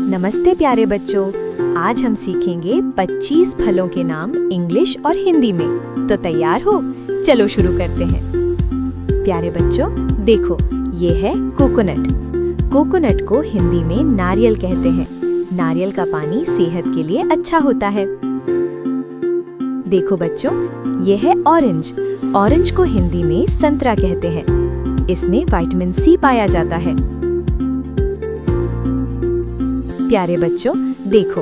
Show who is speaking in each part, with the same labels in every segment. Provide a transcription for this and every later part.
Speaker 1: नमस्ते प्यारे बच्चों, आज हम सीखेंगे 25 फलों के नाम इंग्लिश और हिंदी में। तो तैयार हो? चलो शुरू करते हैं। प्यारे बच्चों देखो, ये है कोकोनट। कोकोनट को हिंदी में नारियल कहते हैं। नारियल का पानी सेहत के लिए अच्छा होता है। देखो बच्चों, ये है ऑरेंज। ऑरेंज को हिंदी में संतरा कहते हैं। इसमें विटामिन सी पाया जाता है। प्यारे बच्चों देखो,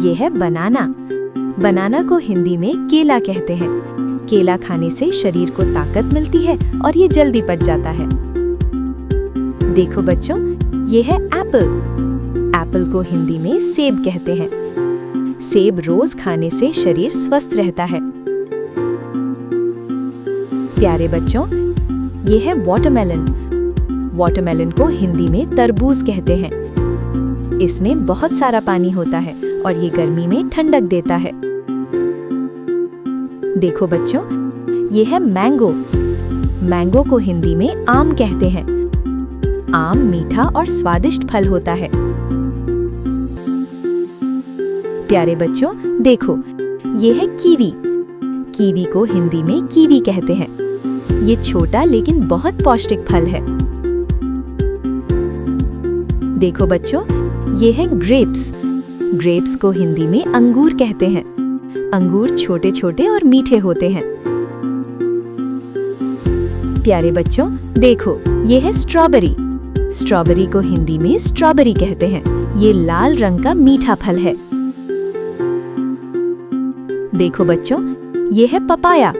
Speaker 1: ये है बनाना। बनाना को हिंदी में केला कहते हैं। केला खाने से शरीर को ताकत मिलती है और ये जल्दी पच जाता है। देखो बच्चों, ये है एप्पल। एप्पल को हिंदी में सेब कहते हैं। सेब रोज खाने से शरीर स्वस्थ रहता है। प्यारे बच्चों, ये है वाटरमेलन। वाटरमेलन को हिंदी में तरबूज कहते हैं। इसमें बहुत सारा पानी होता है और ये गर्मी में ठंडक देता है। देखो बच्चों, ये है मैंगो। मैंगो को हिंदी में आम कहते हैं। आम मीठा और स्वादिष्ट फल होता है। प्यारे बच्चों देखो, ये है कीवी। कीवी को हिंदी में कीवी कहते हैं। ये छोटा लेकिन बहुत पौष्टिक फल है। देखो बच्चों, ये है ग्रेप्स। ग्रेप्स को हिंदी में अंगूर कहते हैं। अंगूर छोटे छोटे और मीठे होते हैं। प्यारे बच्चों देखो, ये है स्ट्रॉबेरी। स्ट्रॉबेरी को हिंदी में स्ट्रॉबेरी कहते हैं। ये लाल रंग का मीठा फल है। देखो बच्चों, ये है पपाया।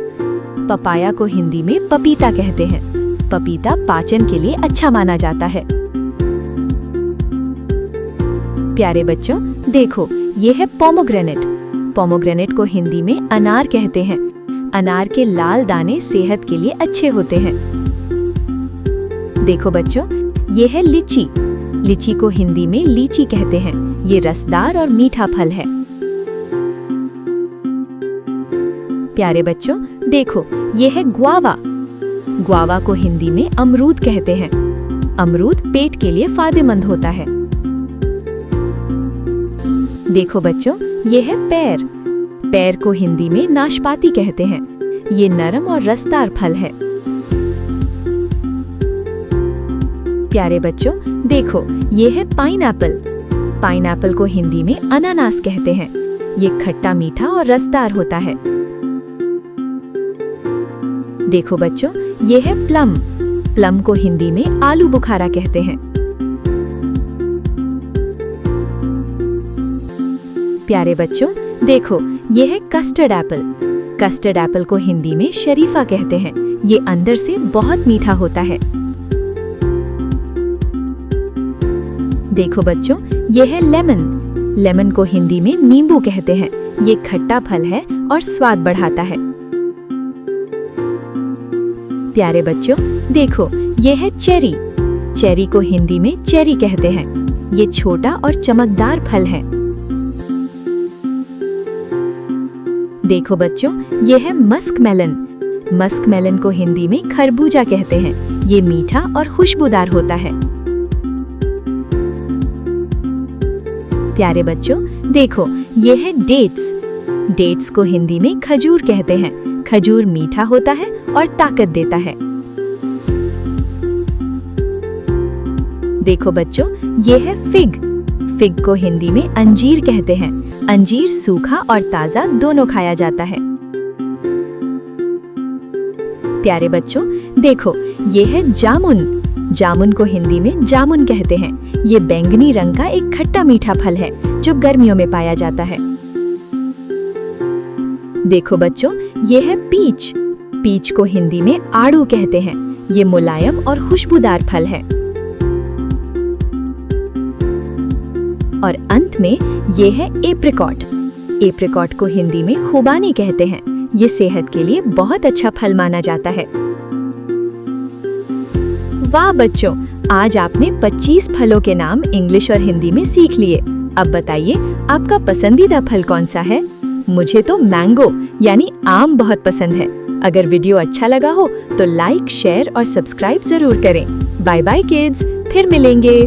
Speaker 1: पपाया को हिंदी में पपीता कहते हैं। पपीता पाचन के लिए अच्छा माना जाता है। प्यारे बच्चों देखो, ये है पोमोग्रेनेट। पोमोग्रेनेट को हिंदी में अनार कहते हैं। अनार के लाल दाने सेहत के लिए अच्छे होते हैं। देखो बच्चों, ये है लीची। लीची को हिंदी में लीची कहते हैं। ये रसदार और मीठा फल है। प्यारे बच्चों देखो, ये है ग्वावा। ग्वावा को हिंदी में अमरूद कहते हैं। अमरूद पेट के लिए फायदेमंद होता है। देखो बच्चों, ये है पेर। पेर को हिंदी में नाशपाती कहते हैं। ये नरम और रसदार फल है। प्यारे बच्चों देखो, ये है पाइनएप्पल। पाइनएप्पल को हिंदी में अनानास कहते हैं। ये खट्टा मीठा और रसदार होता है। देखो बच्चों, ये है प्लम। प्लम को हिंदी में आलू बुखारा कहते हैं। प्यारे बच्चों देखो, ये है कस्टर्ड एप्पल। कस्टर्ड एप्पल को हिंदी में शरीफा कहते हैं। ये अंदर से बहुत मीठा होता है। देखो बच्चों, ये है लेमन। लेमन को हिंदी में नींबू कहते हैं। ये खट्टा फल है और स्वाद बढ़ाता है। प्यारे बच्चों देखो, ये है चेरी। चेरी को हिंदी में चेरी कहते हैं। ये छोटा और चमकदार फल है। देखो बच्चों, ये है मस्क मेलन। मस्क मेलन को हिंदी में खरबूजा कहते हैं। ये मीठा और खुशबूदार होता है। प्यारे बच्चों देखो, ये है डेट्स। डेट्स को हिंदी में खजूर कहते हैं। खजूर मीठा होता है और ताकत देता है। देखो बच्चों, ये है फिग। फिग को हिंदी में अंजीर कहते हैं। अंजीर सूखा और ताजा दोनों खाया जाता है। प्यारे बच्चों देखो, ये है जामुन। जामुन को हिंदी में जामुन कहते हैं। ये बैंगनी रंग का एक खट्टा मीठा फल है जो गर्मियों में पाया जाता है। देखो बच्चों, ये है पीच। पीच को हिंदी में आड़ू कहते हैं। ये मुलायम और खुशबूदार फल है। और अंत में ये है एप्रिकॉट। एप्रिकॉट को हिंदी में खुबानी कहते हैं। ये सेहत के लिए बहुत अच्छा फल माना जाता है। वाह बच्चों, आज आपने 25 फलों के नाम इंग्लिश और हिंदी में सीख लिए। अब बताइए, आपका पसंदीदा फल कौन सा है? मुझे तो मैंगो यानी आम बहुत पसंद है। अगर वीडियो अच्छा लगा हो तो लाइक, शेयर और सब्सक्राइब जरूर करें। बाय बाय किड्स, फिर मिलेंगे।